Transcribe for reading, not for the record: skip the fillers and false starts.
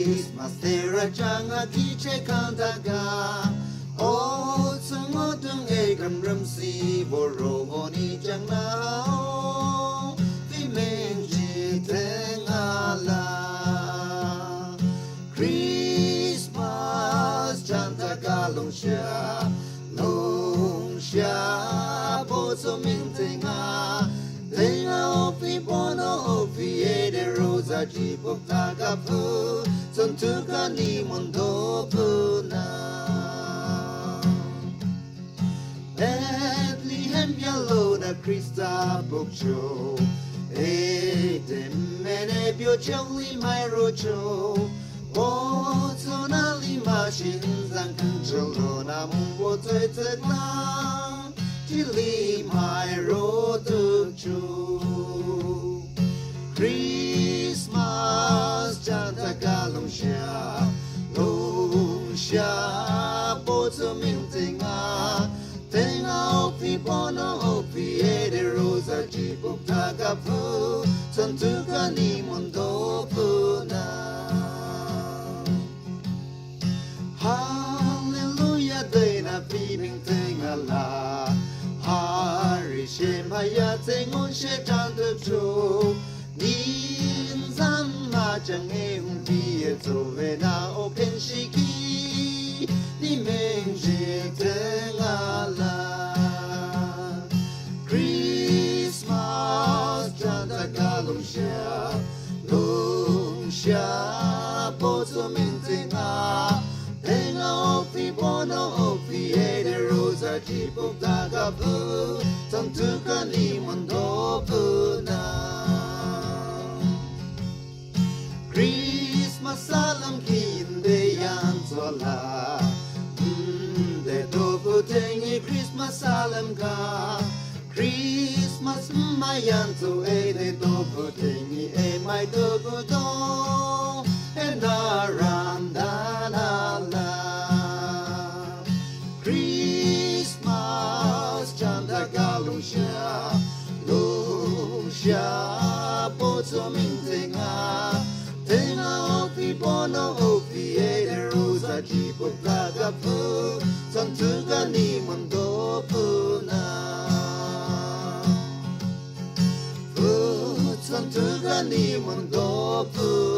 Christmas Tera Changa Kiche Kantaga Oh Sumodung Egam Ramsi Boro Boni Jangnao Vimenji Tengala Christmas Chantaga Longsha Longsha Boso Mintinga Tenga ofi bono ofi ede rosa jipok tagapu Sontuka ni mondo puna Bethlehem yellow na Krista bokcho Ede mene bio cheli mai rocho Bozo na lima shinzang kancholo na mumbo tue teklang Chili my road to Chu Christmas Chanta Galungsha Lungsha Bozo Mintinga Tenga Opi Bono Opi Ede Rosa Jipok Tagapu Santuka Ni Mondo Puna Hallelujah Dena Pibing Tingala Hari Shemaya Tengon Shetan the Cho Nin San Ma Chang Eung Pie Tovena Open Shiki Ni Meng Je Tengala Christmas Chanta Galungsha Lungsha Bozo Mintinga Tenga Opi Bono Opi Ede Rosa Jipok Tagapu Santuka Ni Mondo Puna Christmas Salam Kinde Yanzola De Topu Tengi Christmas Salam Ka Christmas Mayanto Ede Topu Tengi E Mai Topu Don And Arandana Christmas Chanta Galungsha Lungsha Bozo Mintinga Tenga Opi Bono Opi Ede Rosa Jipok Tagapu Santuka Ni Mondo Puna Santuka Ni Mondo Puna